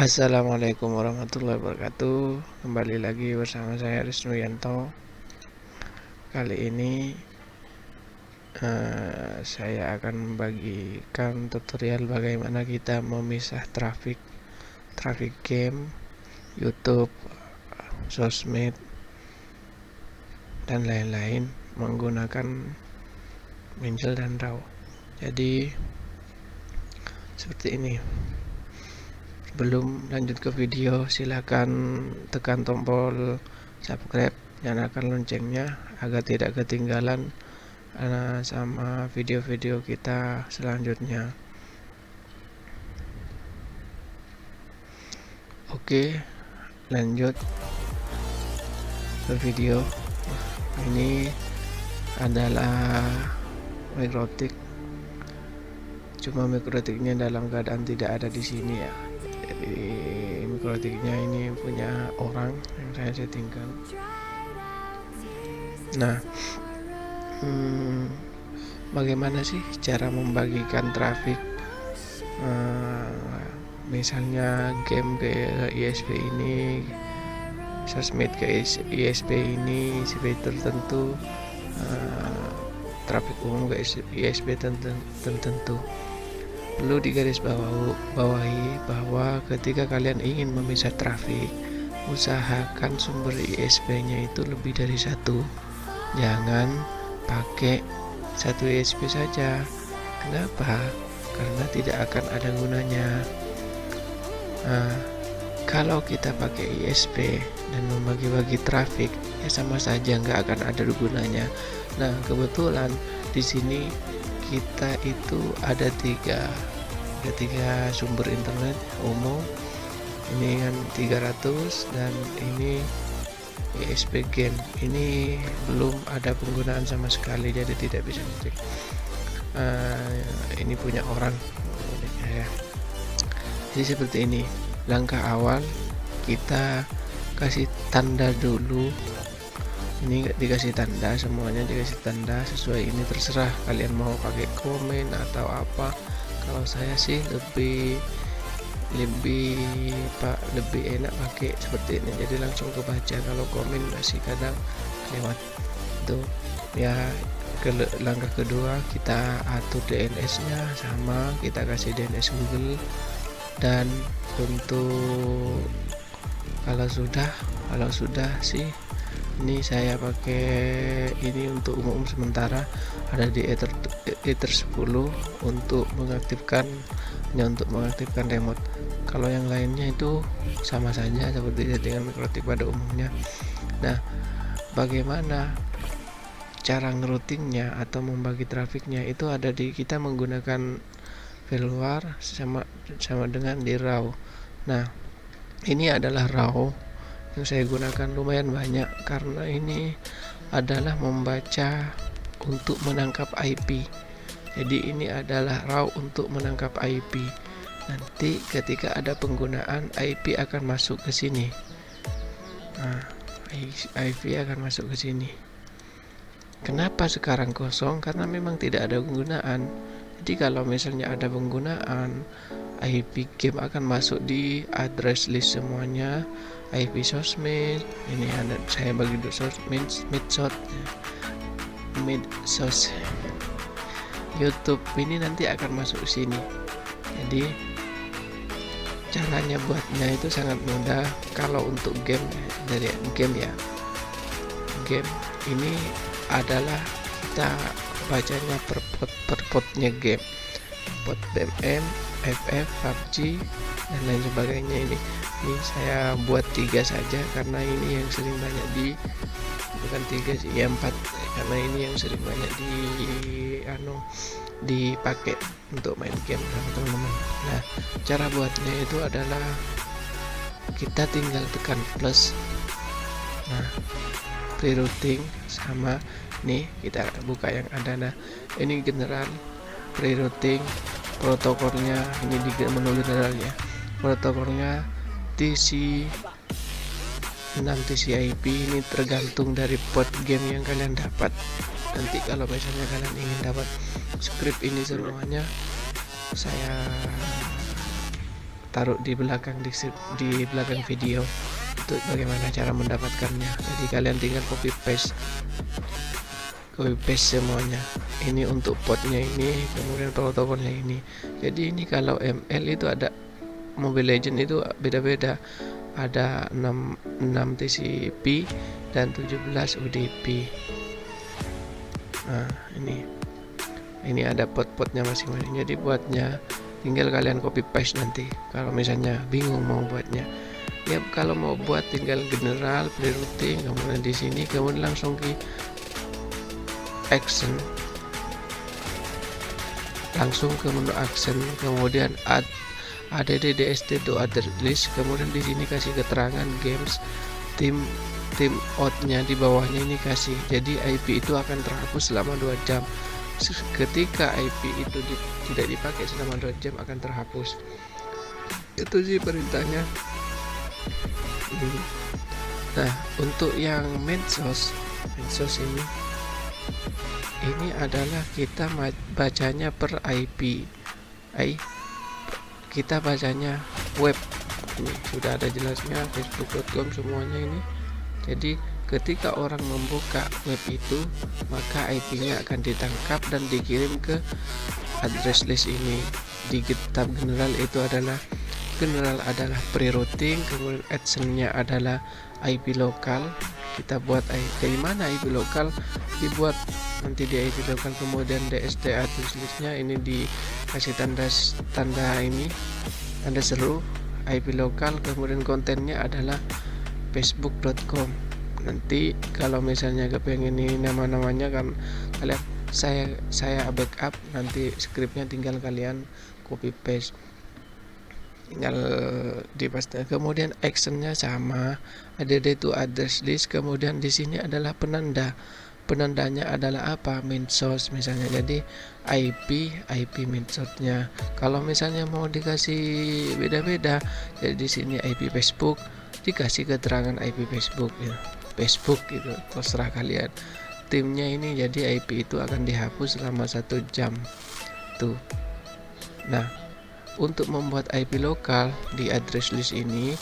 Assalamualaikum warahmatullahi wabarakatuh. Kembali lagi bersama saya Risnuyanto. Kali ini saya akan membagikan tutorial bagaimana kita memisah traffic game, YouTube, sosmed, dan lain-lain menggunakan Minjel dan RAW. Jadi seperti ini. Sebelum lanjut ke video, silakan tekan tombol subscribe, nyalakan loncengnya agar tidak ketinggalan sama video-video kita selanjutnya. Oke, lanjut ke video. Ini adalah mikrotik, cuma mikrotiknya dalam keadaan tidak ada di sini ya. Jadi mikrotiknya ini punya orang yang saya settingkan. Nah, bagaimana sih cara membagikan traffic misalnya game ke ISP ini, sosmed ke ISP ini, ISP tertentu, traffic umum ke ISP tertentu. Perlu digarisbawahi bahwa ketika kalian ingin memisah traffic, usahakan sumber ISP-nya itu lebih dari satu. Jangan pakai satu ISP saja. Kenapa? Karena tidak akan ada gunanya. Kalau kita pakai ISP dan membagi-bagi traffic, ya sama saja nggak akan ada gunanya. Nah, kebetulan di sini kita itu ada tiga sumber internet umum. Ini kan 300 dan ini ISP game. Ini belum ada penggunaan sama sekali, jadi tidak bisa ngecek. Ini punya orang ya. Jadi seperti ini. Langkah awal kita kasih tanda dulu. Ini dikasih tanda, semuanya dikasih tanda sesuai ini, terserah kalian mau pakai komen atau apa. Kalau saya sih lebih enak pakai seperti ini, jadi langsung kebaca. Kalau komen masih kadang lewat itu ya. Langkah kedua kita atur DNS-nya, sama kita kasih DNS Google. Dan untuk kalau sudah sih, ini saya pakai ini untuk umum sementara, ada di Ether 10 untuk mengaktifkan remote. Kalau yang lainnya itu sama saja seperti settingan mikrotik pada umumnya. Nah, bagaimana cara ngeroutingnya atau membagi trafiknya, itu ada di kita menggunakan fileware sama dengan di RAW. Nah, ini adalah RAW yang saya gunakan lumayan banyak karena ini adalah membaca untuk menangkap IP. Jadi ini adalah RAW untuk menangkap IP. Nanti ketika ada penggunaan, IP akan masuk ke sini. Nah, IP akan masuk ke sini. Kenapa sekarang kosong? Karena memang tidak ada penggunaan. Jadi kalau misalnya ada penggunaan, IP game akan masuk di address list semuanya. IP sosmed, ini ada saya bagi untuk sosmed, medsos, YouTube ini nanti akan masuk sini. Jadi caranya buatnya itu sangat mudah. Kalau untuk game, dari game ya, game ini adalah kita bacanya per potnya game, pot BMM, FF, PUBG dan lain sebagainya. Ini saya buat 3 saja karena ini yang sering banyak bukan 3 sih ya, 4, karena ini yang sering banyak dipakai untuk main game sama teman-teman. Nah, cara buatnya itu adalah kita tinggal tekan plus. Nah, pre-routing sama nih kita buka yang ada. Nah, ini general pre-routing, protokolnya ini di menu general ya. Protokolnya TC 6 TCP, ini tergantung dari port game yang kalian dapat. Nanti kalau misalnya kalian ingin dapat script ini semuanya, saya taruh di belakang di belakang video itu bagaimana cara mendapatkannya. Jadi kalian tinggal copy paste semuanya. Ini untuk potnya ini, kemudian protokolnya ini. Jadi ini kalau ML itu ada Mobile Legend itu beda-beda, ada 6 TCP dan 17 UDP. Nah ini ada pot-potnya masing-masing. Jadi buatnya tinggal kalian copy paste nanti kalau misalnya bingung mau buatnya. Ya kalau mau buat tinggal general, pre-routing, kemudian di sini kemudian langsung ke action, langsung ke menu action, kemudian add add.dst to other list, kemudian di sini kasih keterangan games tim outnya di bawahnya ini kasih. Jadi IP itu akan terhapus selama 2 jam. Ketika IP itu tidak dipakai selama 2 jam akan terhapus. Itu sih perintahnya. Nah, untuk yang medsos ini adalah kita bacanya per IP. Kita bacanya web. Ini sudah ada jelasnya facebook.com semuanya ini. Jadi ketika orang membuka web itu, maka IP-nya akan ditangkap dan dikirim ke address list ini. Di GitHub general itu adalah pre-routing, kemudian action-nya adalah IP lokal. Kita buat dari mana IP lokal dibuat nanti di IP lokal, kemudian DST address list-nya ini dikasih tanda ini, tanda seru IP lokal, kemudian kontennya adalah facebook.com. Nanti kalau misalnya kepengen ini nama-namanya kan kalian saya backup, nanti scriptnya tinggal kalian copy paste, tinggal dipaste. Kemudian actionnya sama, add to address list, kemudian di sini adalah penandanya adalah apa, main source misalnya. Jadi IP main source-nya. Kalau misalnya mau dikasih beda-beda, jadi di sini IP Facebook dikasih keterangan IP Facebook ya. Facebook gitu, terserah kalian. Timnya ini jadi IP itu akan dihapus selama 1 jam tuh. Nah, untuk membuat IP lokal di address list ini,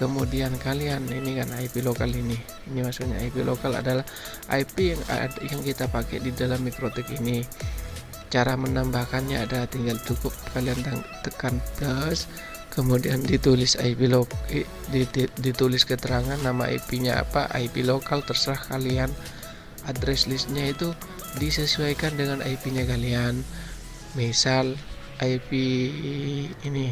kemudian kalian ini kan IP lokal ini maksudnya IP lokal adalah IP yang kita pakai di dalam MikroTik ini. Cara menambahkannya ada tinggal cukup kalian tekan plus, kemudian ditulis IP ditulis keterangan nama IP-nya apa, IP lokal terserah kalian. Address list-nya itu disesuaikan dengan IP-nya kalian. Misal IP ini,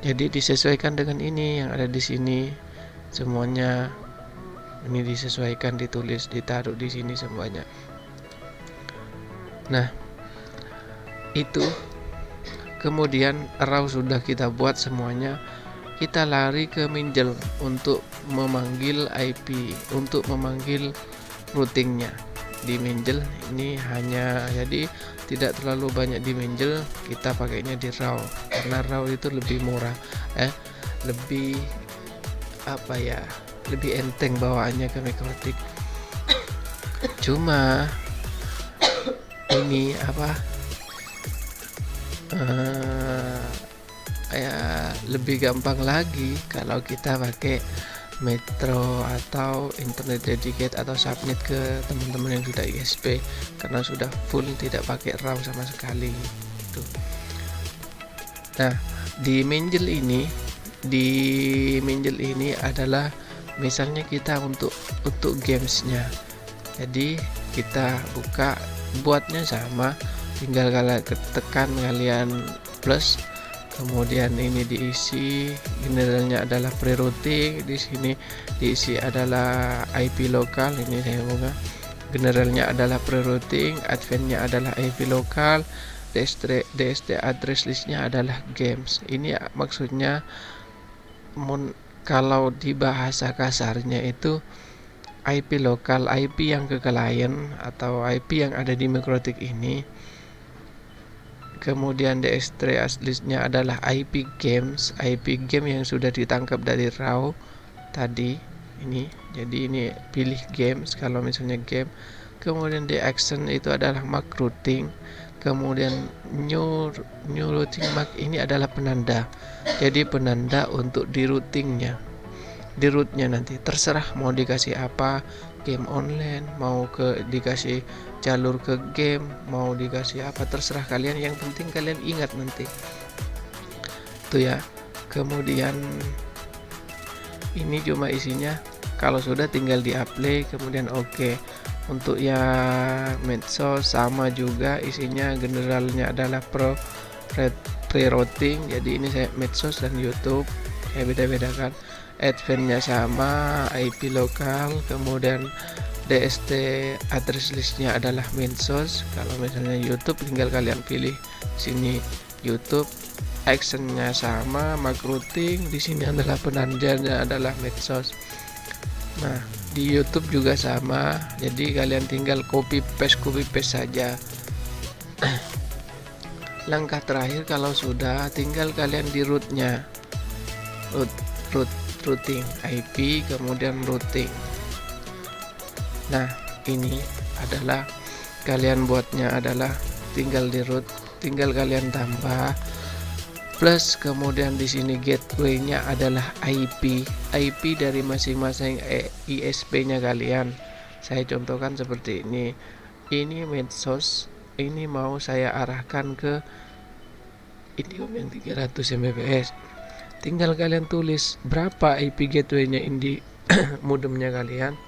jadi disesuaikan dengan ini yang ada di sini semuanya. Ini disesuaikan, ditulis, ditaruh di sini semuanya. Nah, itu kemudian raw sudah kita buat semuanya, kita lari ke Minjel untuk memanggil IP, untuk memanggil routingnya. Di Minjel ini hanya, jadi tidak terlalu banyak di Minjel, kita pakainya di raw karena raw itu lebih murah, lebih lebih enteng bawaannya ke MikroTik. Cuma ini lebih gampang lagi kalau kita pakai Metro atau internet dedicate atau subnet ke teman-teman yang sudah ISP, karena sudah full tidak pakai RAW sama sekali gitu. Nah, di Minjel ini adalah misalnya kita untuk gamesnya. Jadi kita buka, buatnya sama, tinggal kalian tekan kalian plus, kemudian ini diisi, generalnya adalah pre-routing, di sini diisi adalah IP lokal, ini saya buka, generalnya adalah pre-routing, advance-nya adalah IP lokal, DST address list-nya adalah games. Ini maksudnya kalau di bahasa kasarnya itu IP lokal, IP yang ke klien atau IP yang ada di MikroTik ini. Kemudian DST listnya adalah IP games, IP game yang sudah ditangkap dari RAW tadi ini. Jadi ini pilih games kalau misalnya game. Kemudian di action itu adalah mark routing, Kemudian new routing mark ini adalah penanda. Jadi penanda untuk di routingnya, di rootnya nanti terserah mau dikasih apa, game online, mau dikasih jalur ke game, mau dikasih apa, terserah kalian. Yang penting kalian ingat nanti tuh ya. Kemudian ini cuma isinya, kalau sudah tinggal di apply, kemudian oke. Untuk yang medsos sama juga isinya, generalnya adalah pre-routing. Jadi ini saya medsos dan YouTube, saya beda-bedakan. Advance-nya sama, IP lokal, kemudian DST address listnya adalah medsos. Kalau misalnya YouTube tinggal kalian pilih sini YouTube. Actionnya sama, mark routing, di sini adalah penandanya adalah medsos. Nah, di YouTube juga sama, jadi kalian tinggal copy paste saja. Langkah terakhir kalau sudah, tinggal kalian di rootnya, routing IP, kemudian routing. Nah, ini adalah kalian buatnya adalah tinggal di root, tinggal kalian tambah plus, kemudian di sini gateway-nya adalah IP dari masing-masing ISP-nya kalian. Saya contohkan seperti ini. Ini medsos, ini mau saya arahkan ke Indihome yang 300 Mbps. Tinggal kalian tulis berapa IP gateway-nya modemnya kalian.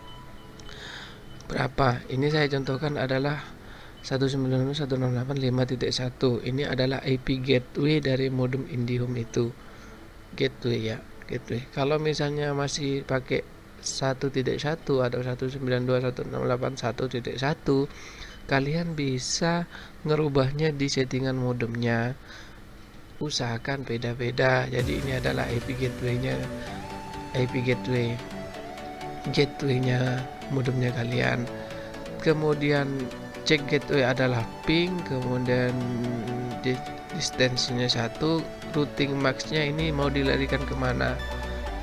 Berapa? Ini saya contohkan adalah 192.168.5.1. Ini adalah IP gateway dari modem Indihome itu. Gateway ya, gateway. Kalau misalnya masih pakai 1.1 atau 192.168.1.1, kalian bisa ngerubahnya di settingan modemnya. Usahakan beda-beda. Jadi ini adalah IP gateway-nya, IP gateway-nya modemnya kalian. Kemudian cek gateway adalah ping, kemudian distance-nya 1, routing max-nya ini mau dilarikan kemana.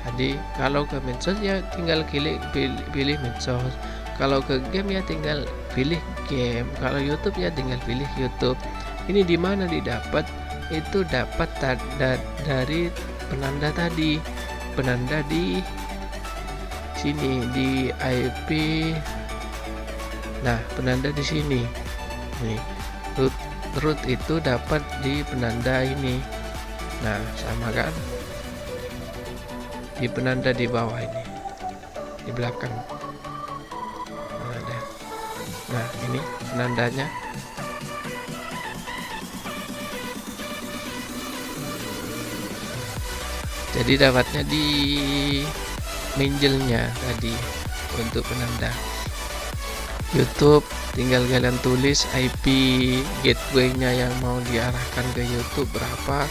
Jadi kalau ke medsos ya tinggal pilih medsos, kalau ke game ya tinggal pilih game, kalau YouTube ya tinggal pilih YouTube. Ini di mana didapat? Itu dapat dari penanda tadi, penanda di sini di IP. Nah, penanda di sini. Nih, root itu dapat di penanda ini. Nah, sama kan? Di penanda di bawah ini. Di belakang. Nah, ini penandanya. Jadi dapatnya di minjelnya tadi untuk penanda. YouTube tinggal kalian tulis IP gateway-nya yang mau diarahkan ke YouTube berapa,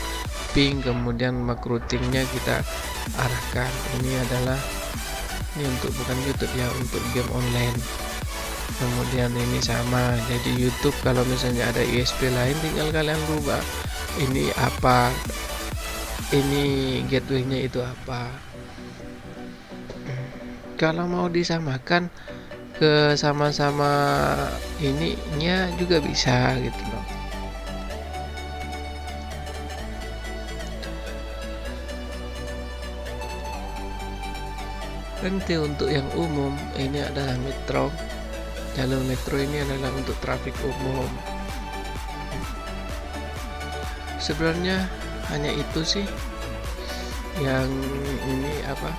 ping, kemudian MAC routing-nya kita arahkan. Ini untuk bukan YouTube ya, untuk game online. Kemudian ini sama, jadi YouTube kalau misalnya ada ISP lain tinggal kalian rubah ini apa, ini gateway-nya itu apa. Kalau mau disamakan ke sama-sama ininya juga bisa gitu loh. Nanti untuk yang umum ini adalah metro. Jalur metro ini adalah untuk trafik umum. Sebenarnya hanya itu sih yang ini apa,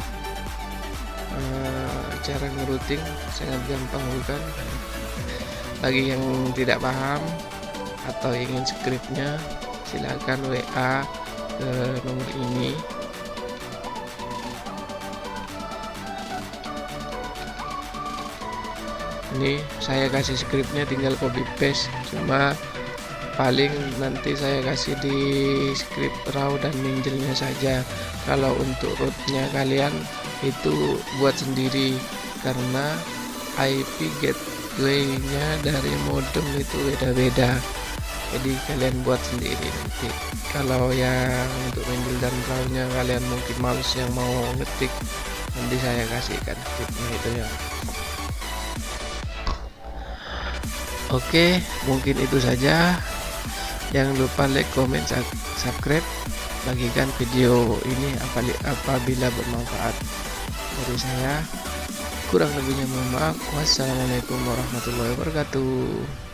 cara ngerouting sangat gampang bukan? Bagi yang tidak paham atau ingin scriptnya silakan WA ke nomor ini. Ini saya kasih scriptnya, tinggal copy paste, cuma paling nanti saya kasih di script raw dan minjelnya saja. Kalau untuk rootnya kalian itu buat sendiri karena IP gateway-nya dari modem itu beda-beda, jadi kalian buat sendiri nanti. Kalau yang untuk minjel dan raw-nya kalian mungkin males yang mau ngetik, nanti saya kasihkan scriptnya itu ya. Oke, mungkin itu saja Jangan lupa like, comment, subscribe, bagikan video ini apabila bermanfaat. Dari saya, kurang lebihnya mohon maaf. Wassalamualaikum warahmatullahi wabarakatuh.